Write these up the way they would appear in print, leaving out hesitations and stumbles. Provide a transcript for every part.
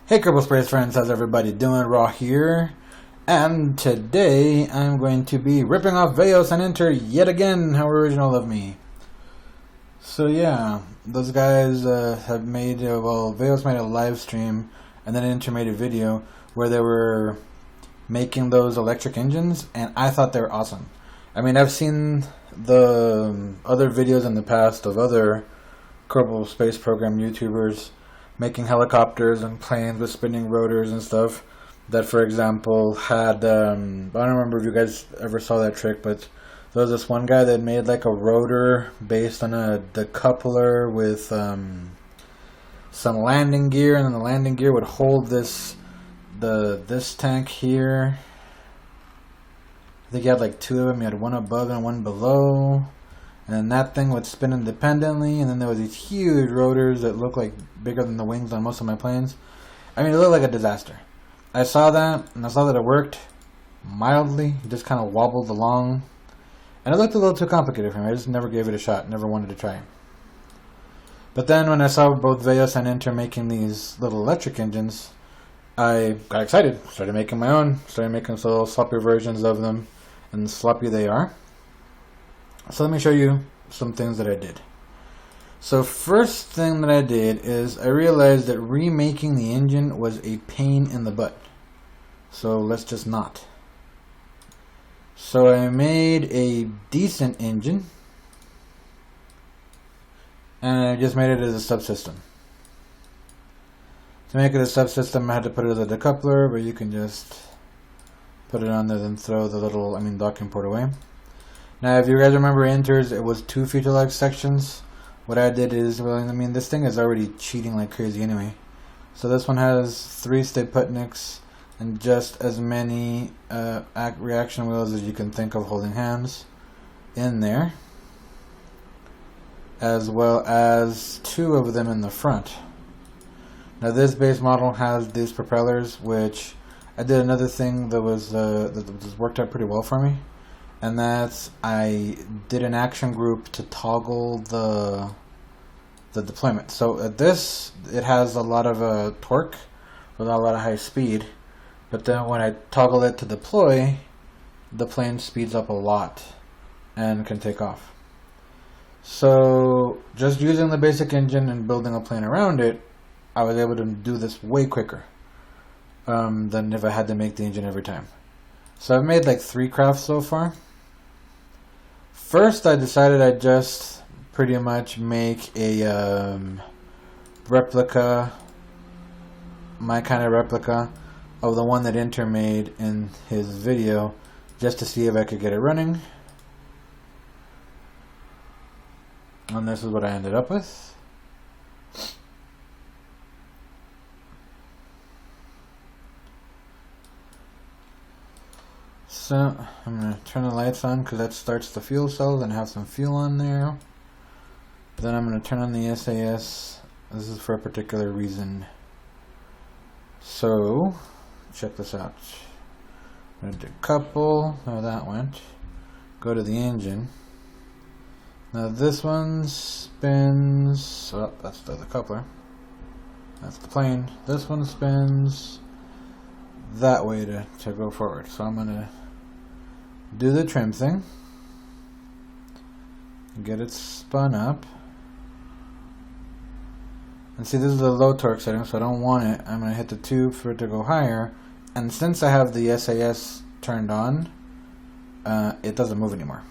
Hey Kerbal Space friends, how's everybody doing? Raw here, and today I'm going to be ripping off Veos and Enter yet again. How original of me. So yeah, those guys have made, Veos made a live stream, and then Enter made a video where they were making those electric engines, and I thought they were awesome. I mean, I've seen the other videos in the past of other Kerbal Space Program YouTubers making helicopters and planes with spinning rotors and stuff. That, for example, had I don't remember if you guys ever saw that trick, but there was this one guy that made like a rotor based on a decoupler with some landing gear, and then the landing gear would hold this tank here. I think he had like two of them. He had one above and one below. And then that thing would spin independently, and then there was these huge rotors that looked like bigger than the wings on most of my planes. I mean, it looked like a disaster. I saw that, and I saw that it worked mildly. It just kind of wobbled along. And it looked a little too complicated for me. I just never gave it a shot, never wanted to try. But then when I saw both Veos and Enter making these little electric engines, I got excited. Started making my own. Started making some little sloppy versions of them, and sloppy they are. So let me show you some things that I did. So first thing that I did is I realized that remaking the engine was a pain in the butt. So let's just not. So I made a decent engine, and I just made it as a subsystem. To make it a subsystem, I had to put it as a decoupler, but you can just put it on there and throw the little, docking port away. Now, if you guys remember Enters, it was 2 fuselage sections. What I did is, this thing is already cheating like crazy anyway. So this one has 3 Steputniks and just as many reaction wheels as you can think of holding hands in there, as well as 2 of them in the front. Now this base model has these propellers, which I did another thing that was that worked out pretty well for me. And that's, I did an action group to toggle the deployment. So at this, it has a lot of torque without a lot of high speed. But then when I toggle it to deploy, the plane speeds up a lot and can take off. So just using the basic engine and building a plane around it, I was able to do this way quicker than if I had to make the engine every time. So I've made like 3 crafts so far. First, I decided I'd just pretty much make a replica, my kind of replica, of the one that Enter made in his video, just to see if I could get it running. And this is what I ended up with. So I'm going to turn the lights on because that starts the fuel cells and have some fuel on there. Then I'm going to turn on the SAS. This is for a particular reason. So check this out. I'm going to decouple. How that went. Go to the engine. Now this one spins. Oh, that's the coupler. That's the plane. This one spins that way to go forward. So I'm going to do the trim thing, get it spun up, and see, this is a low torque setting, so I don't want it. I'm going to hit the 2 for it to go higher, and since I have the SAS turned on, it doesn't move anymore.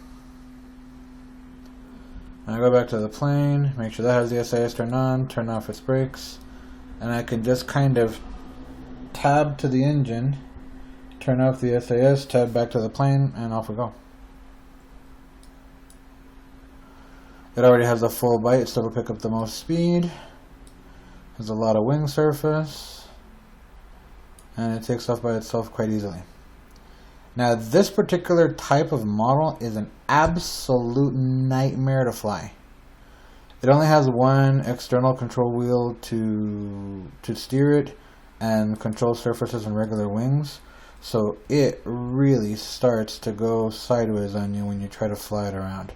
I go back to the plane, make sure that has the SAS turned on, turn off its brakes, and I can just kind of tab to the engine, turn off the SAS, tab back to the plane, and off we go. It already has a full bite, so it'll pick up the most speed. Has a lot of wing surface, and it takes off by itself quite easily. Now this particular type of model is an absolute nightmare to fly. It only has one external control wheel to steer it, and control surfaces and regular wings. So it really starts to go sideways on you when you try to fly it around.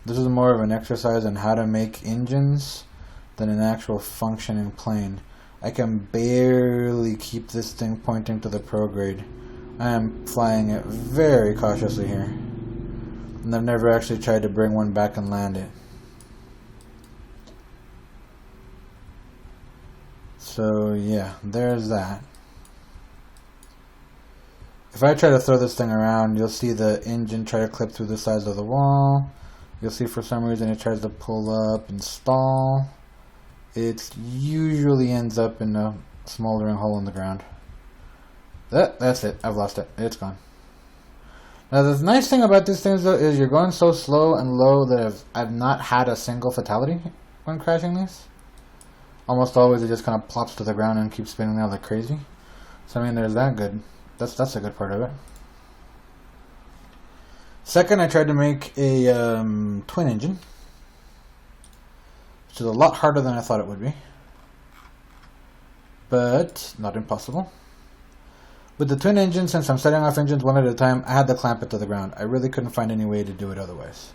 This is more of an exercise in how to make engines than an actual functioning plane. I can barely usually keep this thing pointing to the prograde. I am flying it very cautiously here. And I've never actually tried to bring one back and land it. So yeah, there's that. If I try to throw this thing around, you'll see the engine try to clip through the sides of the wall. You'll see for some reason it tries to pull up and stall. It usually ends up in a smoldering hole in the ground. That's it. I've lost it. It's gone. Now the nice thing about these things though is you're going so slow and low that I've not had a single fatality when crashing these. Almost always it just kind of plops to the ground and keeps spinning there like crazy. So I mean there's that good. That's a good part of it. Second, I tried to make a twin engine, which is a lot harder than I thought it would be, but not impossible. With the twin engine, since I'm setting off engines one at a time, I had to clamp it to the ground. I really couldn't find any way to do it otherwise.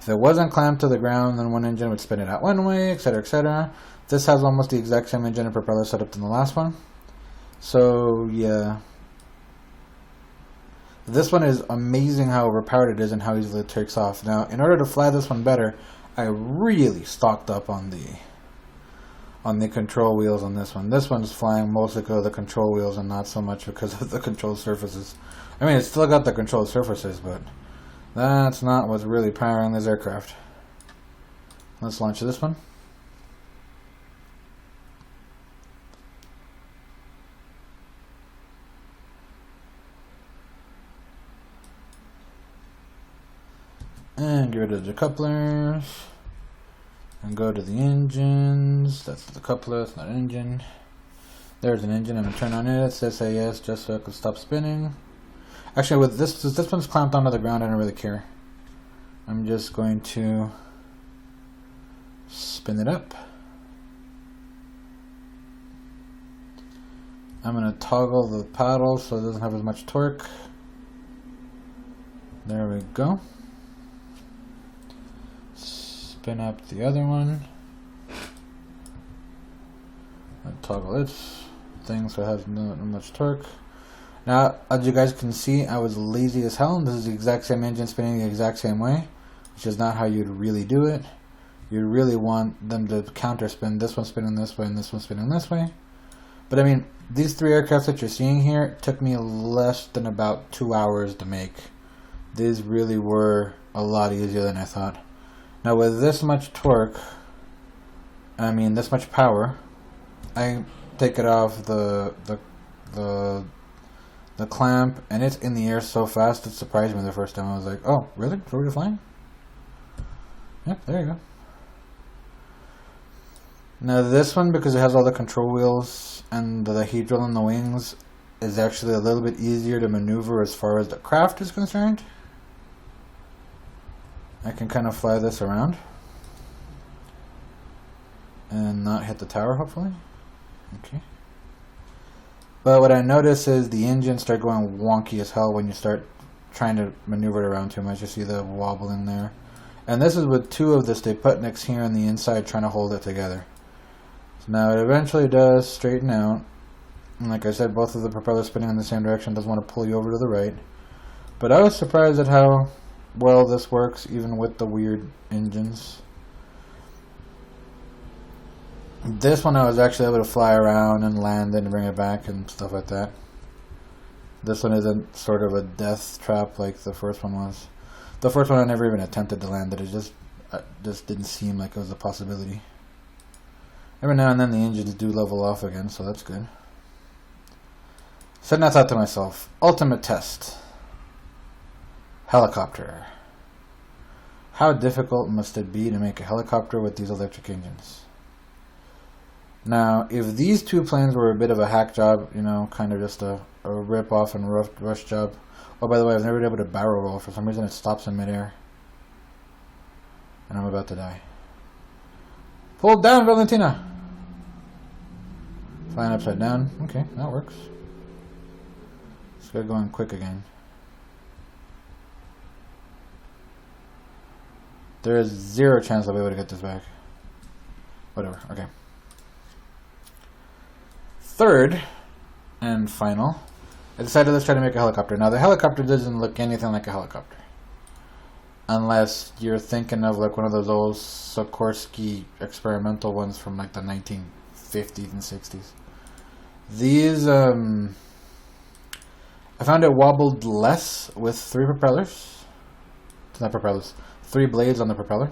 If it wasn't clamped to the ground, then one engine would spin it out one way, etc., etc. This has almost the exact same engine and propeller setup than the last one. So, yeah. This one is amazing how overpowered it is and how easily it takes off. Now, in order to fly this one better, I really stocked up on the control wheels on this one. This one's flying mostly because of the control wheels and not so much because of the control surfaces. I mean, it's still got the control surfaces, but that's not what's really powering this aircraft. Let's launch this one. And get rid of the couplers. And go to the engines. That's the coupler, it's not an engine. There's an engine. I'm going to turn on it. It says say yes just so I can stop spinning. Actually, with this one's clamped onto the ground, I don't really care. I'm just going to spin it up. I'm going to toggle the paddle so it doesn't have as much torque. There we go. Spin up the other one. I'll toggle its thing so it has not much torque. Now, as you guys can see, I was lazy as hell. This is the exact same engine spinning the exact same way, which is not how you'd really do it. You'd really want them to counter spin, this one spinning this way and this one spinning this way. But I mean, these three aircraft that you're seeing here took me less than about 2 hours to make. These really were a lot easier than I thought. Now with this much torque, I mean this much power, I take it off the clamp and it's in the air so fast it surprised me the first time. I was like, oh really? So we're flying? Yep, there you go. Now this one, because it has all the control wheels and the hedral on the wings, is actually a little bit easier to maneuver as far as the craft is concerned. I can kind of fly this around and not hit the tower, hopefully. Okay. But what I notice is the engines start going wonky as hell when you start trying to maneuver it around too much. You see the wobbling there. And this is with two of the Stayputniks here on the inside trying to hold it together. So now it eventually does straighten out. And like I said, both of the propellers spinning in the same direction doesn't want to pull you over to the right. But I was surprised at how well this works even with the weird engines. This one I was actually able to fly around and land and bring it back and stuff like that. This one isn't sort of a death trap like the first one was. The first one I never even attempted to land it. It just didn't seem like it was a possibility. Every now and then the engines do level off again, so that's good. So I thought to myself, ultimate test. Helicopter. How difficult must it be to make a helicopter with these electric engines? Now, if these two planes were a bit of a hack job, you know, kind of just a rip-off and rush job. Oh, by the way, I've never been able to barrel roll. For some reason, it stops in midair. And I'm about to die. Pull down, Valentina! Flying upside down. Okay, that works. Let's get going quick again. There is 0 chance I'll be able to get this back. Whatever, okay. Third, and final, I decided let's try to make a helicopter. Now the helicopter doesn't look anything like a helicopter, unless you're thinking of like one of those old Sikorsky experimental ones from like the 1950s and 60s. These, I found it wobbled less with three propellers. Not propellers. Three blades on the propeller,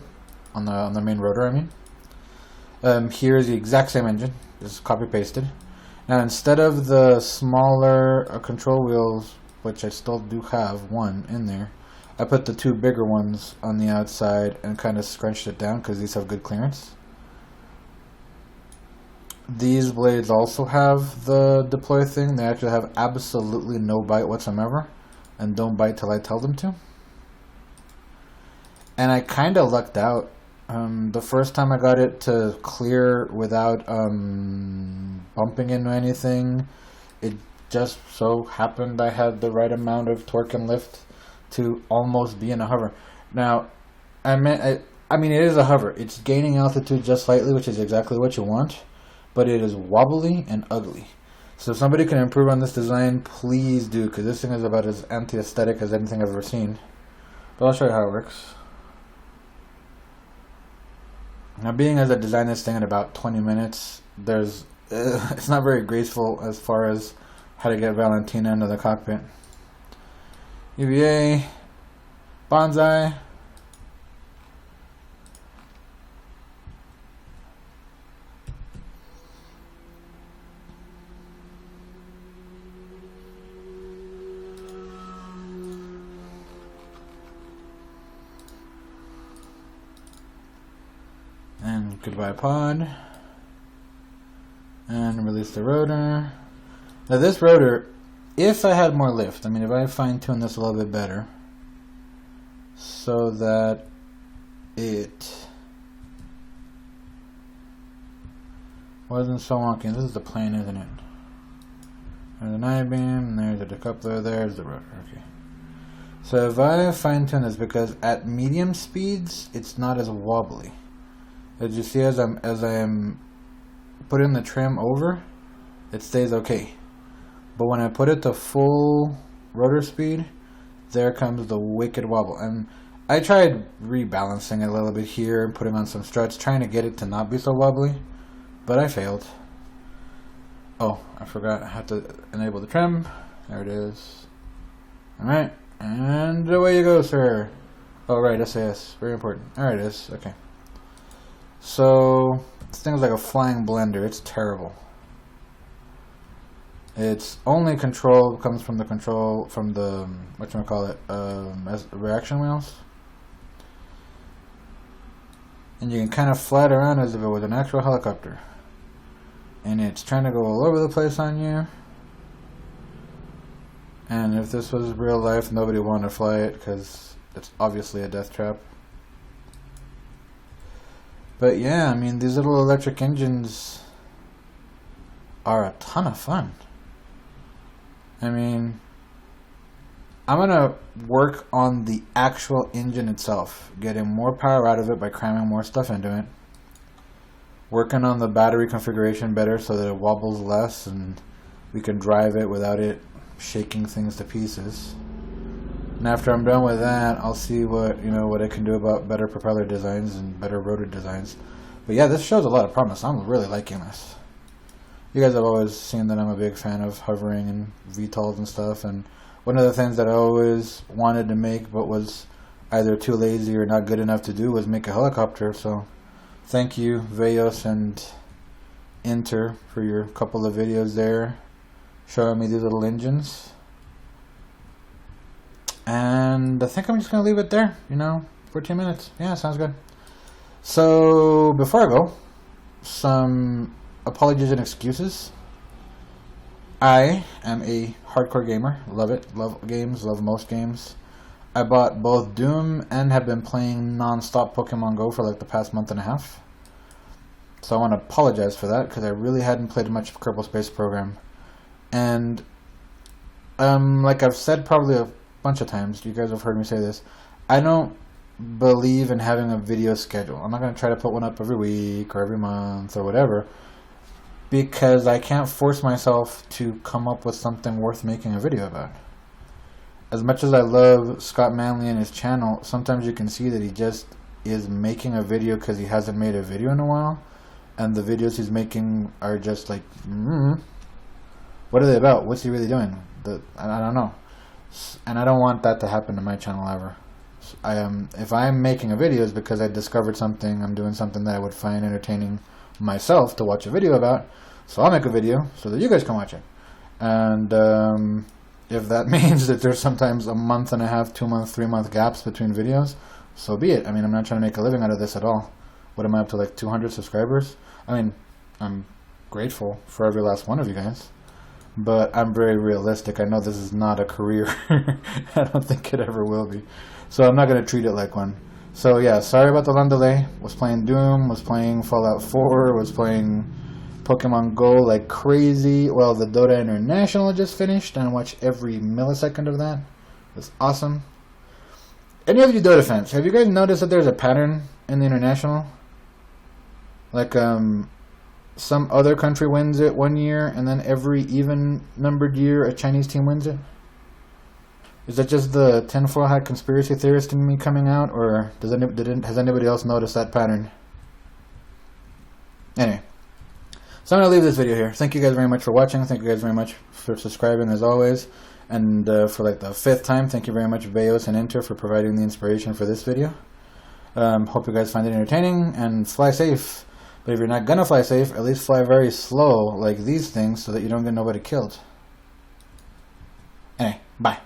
on the main rotor. I mean, here's the exact same engine, just copy pasted. Now instead of the smaller control wheels, which I still do have one in there, I put the two bigger ones on the outside and kind of scrunched it down because these have good clearance. These blades also have the deploy thing. They actually have absolutely no bite whatsoever, and don't bite till I tell them to. And I kind of lucked out. The first time I got it to clear without bumping into anything, it just so happened I had the right amount of torque and lift to almost be in a hover. Now, I mean it is a hover. It's gaining altitude just slightly, which is exactly what you want, but it is wobbly and ugly. So if somebody can improve on this design, please do, because this thing is about as anti-aesthetic as anything I've ever seen. But I'll show you how it works. Now, being as I designed this thing in about 20 minutes, it's not very graceful as far as how to get Valentina into the cockpit. UVA, bonsai. And goodbye pod. And release the rotor. Now this rotor, if I had more lift, I mean if I fine-tune this a little bit better so that it wasn't so wonky. This is the plane, isn't it? There's an I-beam, there's the decoupler, there's the rotor. Okay. So if I fine-tune this, because at medium speeds it's not as wobbly. As you see, as I'm putting the trim over, it stays okay. But when I put it to full rotor speed, there comes the wicked wobble. And I tried rebalancing it a little bit here and putting on some struts, trying to get it to not be so wobbly, but I failed. Oh, I forgot I had to enable the trim. There it is. Alright, and away you go, sir. Oh, right, SAS, very important. Alright, it is, okay. So, this thing is like a flying blender. It's terrible. Its only control comes from the reaction wheels. And you can kind of fly it around as if it was an actual helicopter. And it's trying to go all over the place on you. And if this was real life, nobody would want to fly it because it's obviously a death trap. But yeah, I mean, these little electric engines are a ton of fun. I mean, I'm going to work on the actual engine itself, getting more power out of it by cramming more stuff into it. Working on the battery configuration better so that it wobbles less and we can drive it without it shaking things to pieces. And after I'm done with that, I'll see what I can do about better propeller designs and better rotor designs. But yeah, this shows a lot of promise. I'm really liking this. You guys have always seen that I'm a big fan of hovering and VTOLs and stuff. And one of the things that I always wanted to make but was either too lazy or not good enough to do was make a helicopter. So thank you, Veos and Inter, for your couple of videos there showing me these little engines. And I think I'm just going to leave it there, 14 minutes. Yeah, sounds good. So, before I go, some apologies and excuses. I am a hardcore gamer. Love it. Love games. Love most games. I bought both Doom and have been playing non-stop Pokemon Go for like the past month and a half. So I want to apologize for that because I really hadn't played much Kerbal Space Program. And, like I've said probably a bunch of times, you guys have heard me say this, I don't believe in having a video schedule. I'm not going to try to put one up every week or every month or whatever. because I can't force myself to come up with something worth making a video about. As much as I love Scott Manley and his channel, sometimes you can see that he just is making a video because he hasn't made a video in a while, and the videos he's making are just like, what are they about? What's he really doing? I don't know, and I don't want that to happen to my channel ever. If I'm making a video, it's because I discovered something, I'm doing something that I would find entertaining myself to watch a video about, so I'll make a video so that you guys can watch it. And if that means that there's sometimes a month and a half, 2 month, 3 month gaps between videos, so be it. I mean, I'm not trying to make a living out of this at all. What am I up to, like 200 subscribers? I mean, I'm grateful for every last one of you guys, but I'm very realistic. I know this is not a career. I don't think it ever will be. So I'm not going to treat it like one. So yeah, sorry about the long delay. Was playing Doom, was playing Fallout 4, was playing Pokemon Go like crazy. Well, the Dota International just finished, and I watched every millisecond of that. It was awesome. Any of you Dota fans, have you guys noticed that there's a pattern in the International? Like, some other country wins it one year, and then every even-numbered year, a Chinese team wins it? Is that just the tinfoil hat conspiracy theorist in me coming out, or has anybody else noticed that pattern? Anyway, so I'm going to leave this video here. Thank you guys very much for watching. Thank you guys very much for subscribing, as always. And for like the 5th time, thank you very much, Veos and Inter, for providing the inspiration for this video. Hope you guys find it entertaining, and fly safe. But if you're not going to fly safe, at least fly very slow, like these things, so that you don't get nobody killed. Anyway, bye.